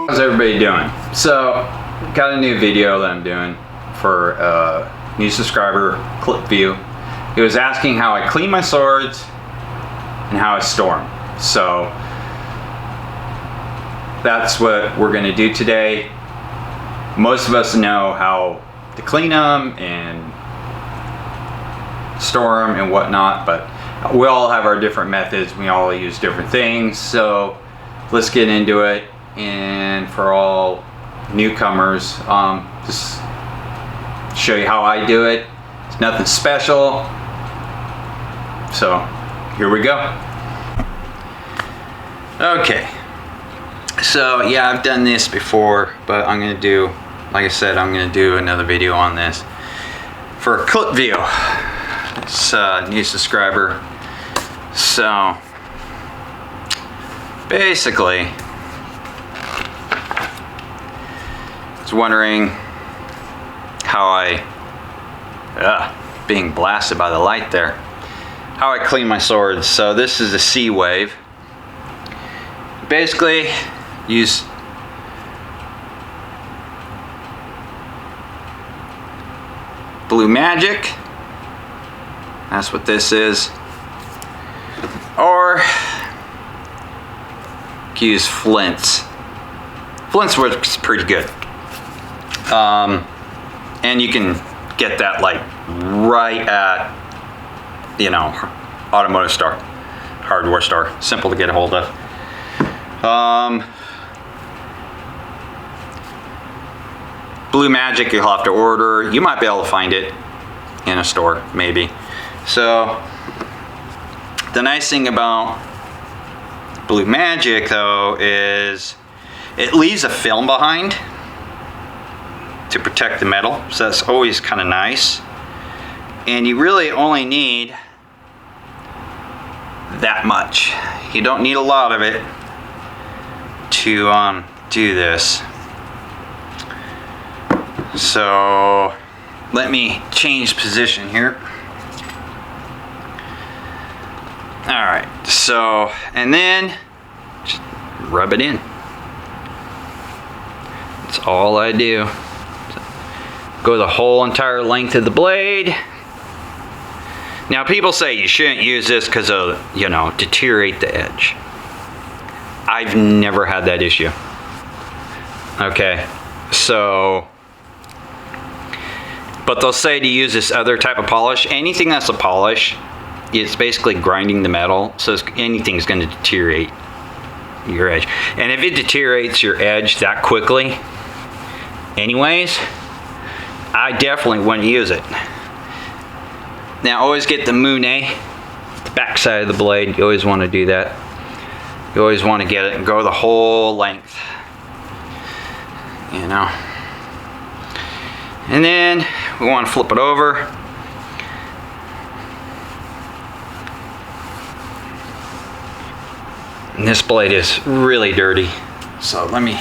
How's everybody doing? So, got a new video that I'm doing for a new subscriber, Clipview. He was asking how I clean my swords and how I store them. So, that's what we're going to do today. Most of us know how to clean them and store them and whatnot, but we all have our different methods. We all use different things. So, let's get into it. And for all newcomers, just show you how I do it. It's nothing special. So here we go. Okay. So yeah, I've done this before, but I'm gonna do, like I said, I'm gonna do another video on this for Clipview. It's a new subscriber. So basically, I was wondering how I, being blasted by the light there, how I clean my swords. So this is a C-Wave. Basically, use Blue Magic. That's what this is. Or use Flints. Flints works pretty good. And you can get that like right at, you know, Automotive Store, Hardware Store. Simple to get a hold of. Blue Magic you'll have to order. You might be able to find it in a store, maybe. So the nice thing about Blue Magic though is it leaves a film behind to protect the metal, so that's always kind of nice. And you really only need that much. You don't need a lot of it to do this. So let me change position here. Alright, so, and then just rub it in. That's all I do. Go the whole entire length of the blade. Now people say you shouldn't use this because of, you know, deteriorate the edge. I've never had that issue. Okay, so, but they'll say to use this other type of polish. Anything that's a polish, it's basically grinding the metal, so anything's going to deteriorate your edge. And if it deteriorates your edge that quickly, anyways, I definitely wouldn't use it. Now always get the Monet, the back side of the blade. You always want to do that. You always want to get it and go the whole length. You know. And then we want to flip it over. And this blade is really dirty. So let me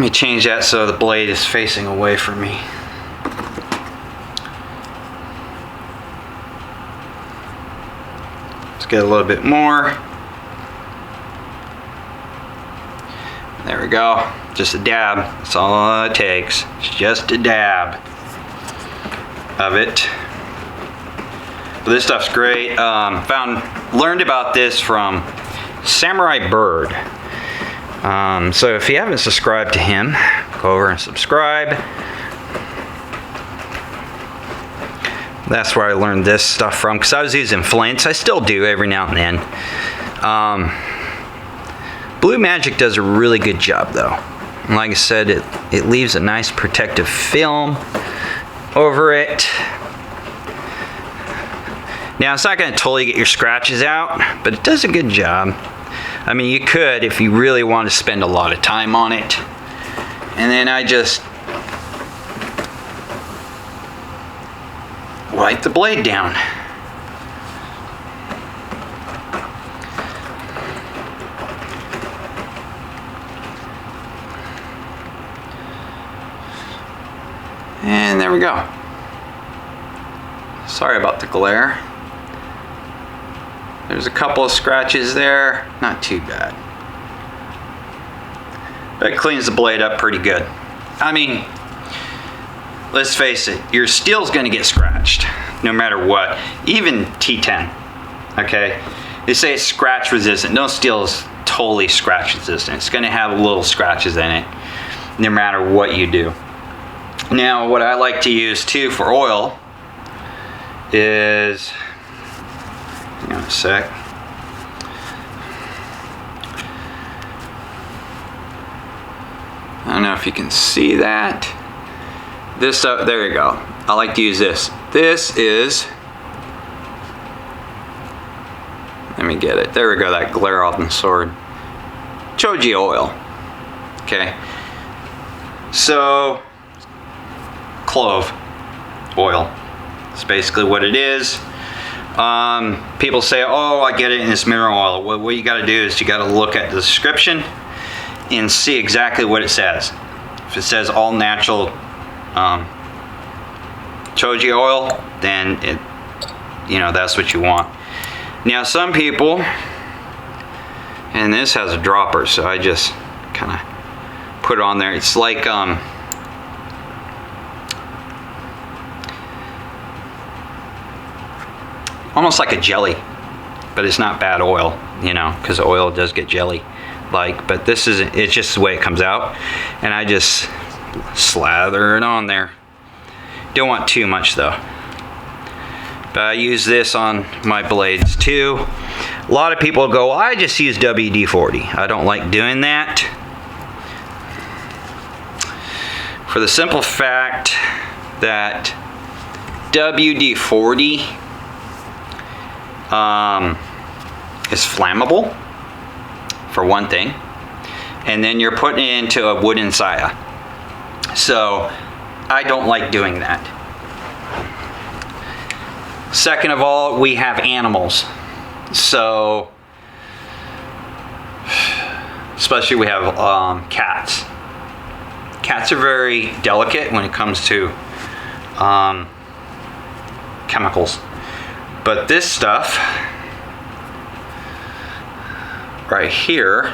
change that so the blade is facing away from me. Let's get a little bit more. There we go. Just a dab. That's all it takes. It's just a dab of it. But this stuff's great. Learned about this from Samurai Bird. So if you haven't subscribed to him, go over and subscribe. That's where I learned this stuff from, because I was using Flints. I still do every now and then. Blue Magic does a really good job though. And like I said, it leaves a nice protective film over it. Now it's not going to totally get your scratches out, but it does a good job. I mean, you could if you really want to spend a lot of time on it. And then I just wipe the blade down. And there we go. Sorry about the glare. There's a couple of scratches there, not too bad. That cleans the blade up pretty good. I mean, let's face it, your steel's gonna get scratched no matter what, even T10, okay? They say it's scratch resistant. No steel is totally scratch resistant. It's gonna have little scratches in it no matter what you do. Now, what I like to use too for oil is, hang on a sec. I don't know if you can see that. This stuff, there you go. I like to use this. This is, let me get it. There we go, that glare off the sword. Choji oil, okay? So, clove oil. It's basically what it is. People say, oh, I get it in this mineral oil. Well, what you gotta do is you gotta look at the description and see exactly what it says. If it says all natural choji oil, then it, you know, that's what you want. Now some people, and this has a dropper, so I just kind of put it on there. It's like almost like a jelly, but it's not bad oil, you know, because oil does get jelly like, but this isn't, it's just the way it comes out, and I just slather it on there. Don't want too much though, but I use this on my blades too. A lot of people go, well, I just use WD-40. I don't like doing that, for the simple fact that WD-40 is flammable, for one thing, and then you're putting it into a wooden saya. So I don't like doing that. Second of all, we have animals. So, especially we have cats. Cats are very delicate when it comes to chemicals. But this stuff right here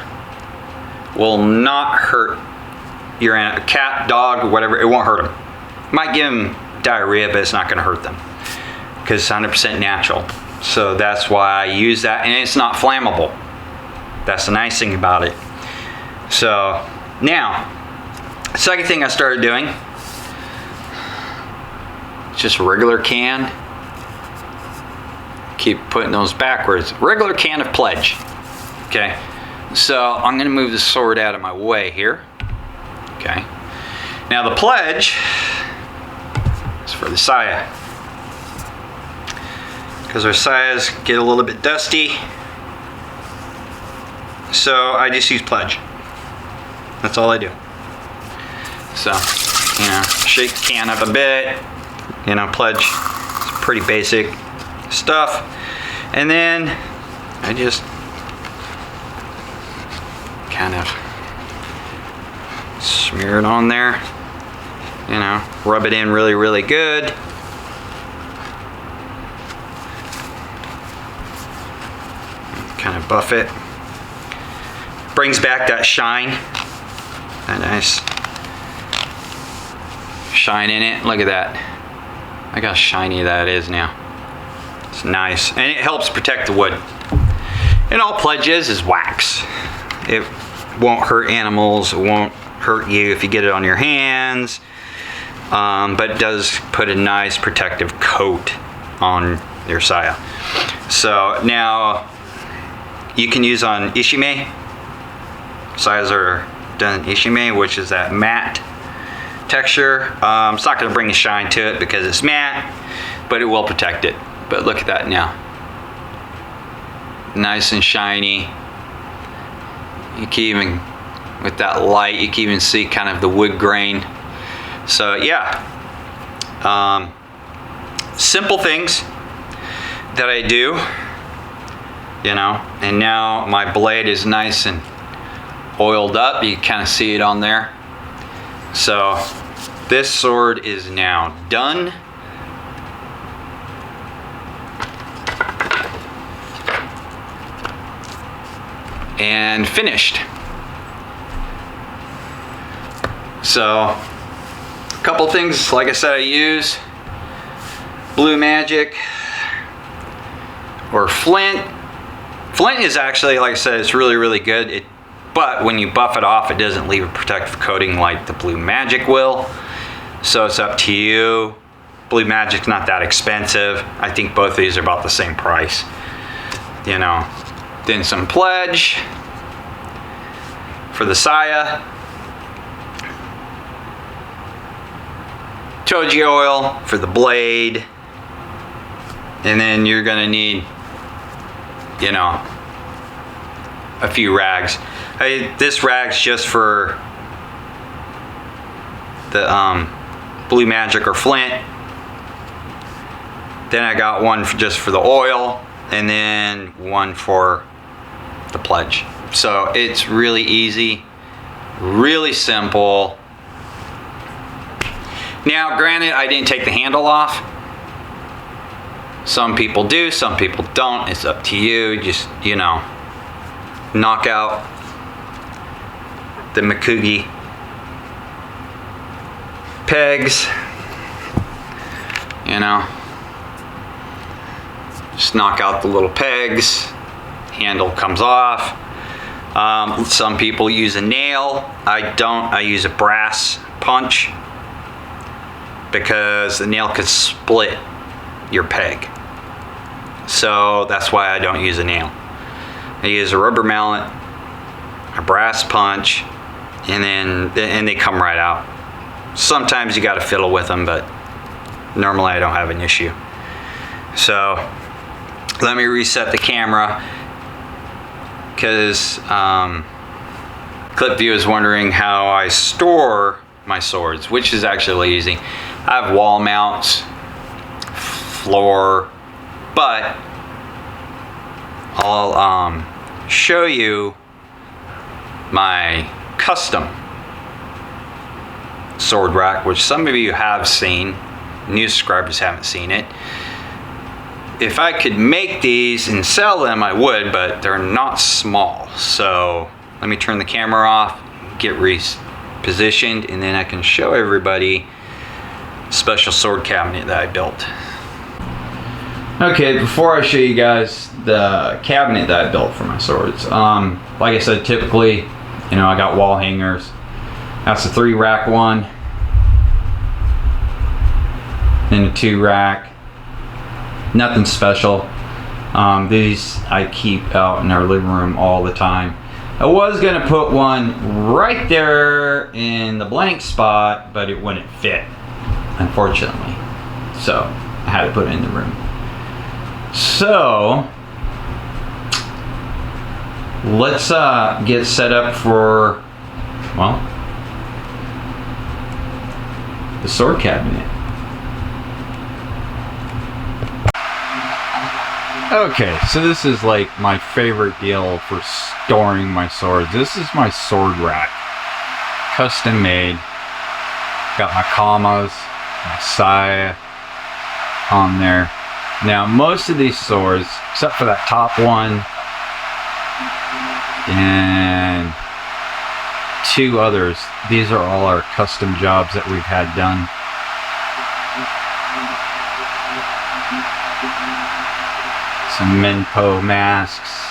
will not hurt your cat, dog, whatever. It won't hurt them. Might give them diarrhea, but it's not going to hurt them because it's 100% natural. So that's why I use that, and it's not flammable. That's the nice thing about it. So now, second thing I started doing, just a regular can. Keep putting those backwards. Regular can of Pledge. Okay, so I'm going to move the sword out of my way here. Okay, now the Pledge is for the saya, because our sayas get a little bit dusty. So I just use Pledge. That's all I do. So, you know, shake the can up a bit. You know, Pledge is pretty basic stuff. And then I just kind of smear it on there, you know, rub it in really, really good. Kind of buff it. Brings back that shine, that nice shine in it. Look at that. Look how shiny that is now. It's nice, and it helps protect the wood. And all Pledge is wax. It won't hurt animals, it won't hurt you if you get it on your hands, but it does put a nice protective coat on your saya. So now you can use on Ishime. Sayas are done in Ishime, which is that matte texture. It's not going to bring a shine to it because it's matte, but it will protect it. But look at that now. Nice and shiny. You can even, with that light, you can even see kind of the wood grain. So yeah, simple things that I do, you know, and now my blade is nice and oiled up. You can kind of see it on there. So this sword is now done. And finished. So, a couple things, like I said, I use Blue Magic or Flint. Flint is actually, like I said, it's really, really good. But when you buff it off, it doesn't leave a protective coating like the Blue Magic will. So it's up to you. Blue Magic's not that expensive. I think both of these are about the same price. You know, then some Pledge for the Saya. Toji oil for the blade. And then you're gonna need, you know, a few rags. This rag's just for the Blue Magic or Flint. Then I got one just for the oil, and then one for the Pledge. So it's really easy, really simple. Now, granted, I didn't take the handle off. Some people do, some people don't. It's up to you. Just, you know, knock out the Mikugi pegs. You know, just knock out the little pegs. Handle comes off. Some people use a nail. I don't. I use a brass punch because the nail could split your peg. So that's why I don't use a nail. I use a rubber mallet, a brass punch, and they come right out. Sometimes you got to fiddle with them, but normally I don't have an issue. So let me reset the camera, because ClipView is wondering how I store my swords, which is actually easy. I have wall mounts, floor, but I'll show you my custom sword rack, which some of you have seen. New subscribers haven't seen it. If I could make these and sell them, I would, but they're not small. So let me turn the camera off, get repositioned, and then I can show everybody a special sword cabinet that I built. Okay, before I show you guys the cabinet that I built for my swords, like I said, typically, you know, I got wall hangers. That's a 3-rack one, then a 2-rack. Nothing special. These I keep out in our living room all the time. I was gonna put one right there in the blank spot, but it wouldn't fit, unfortunately. So I had to put it in the room. So let's get set up for, well, the sword cabinet. Okay, so this is like my favorite deal for storing my swords. This is my sword rack, custom made. Got my Kamas, my Saya on there. Now most of these swords, except for that top one and 2 others, these are all our custom jobs that we've had done. Some Menpo masks.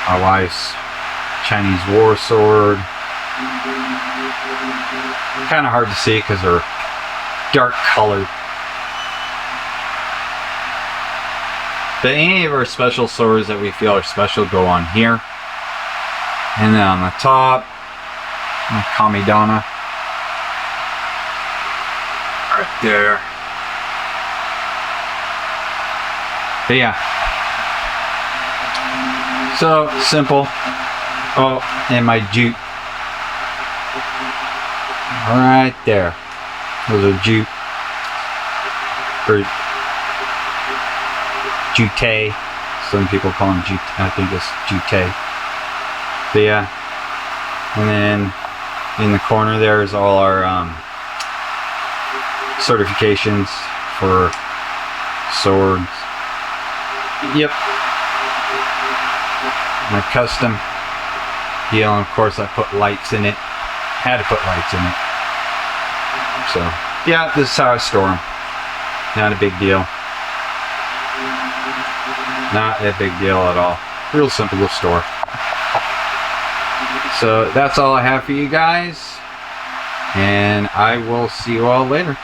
My wife's Chinese war sword. Kind of hard to see because they're dark colored. But any of our special swords that we feel are special go on here. And then on the top, my Kamidana. Right there. But yeah, so simple. Oh, and my jute right there. Those are jute, or jute. Some people call them jute. I think it's jute. But yeah, and then in the corner there is all our certifications for swords. Yep. My custom deal. And of course I put lights in it. Had to put lights in it. So yeah, this is how I store them. Not a big deal. Not a big deal at all. Real simple to store. So that's all I have for you guys. And I will see you all later.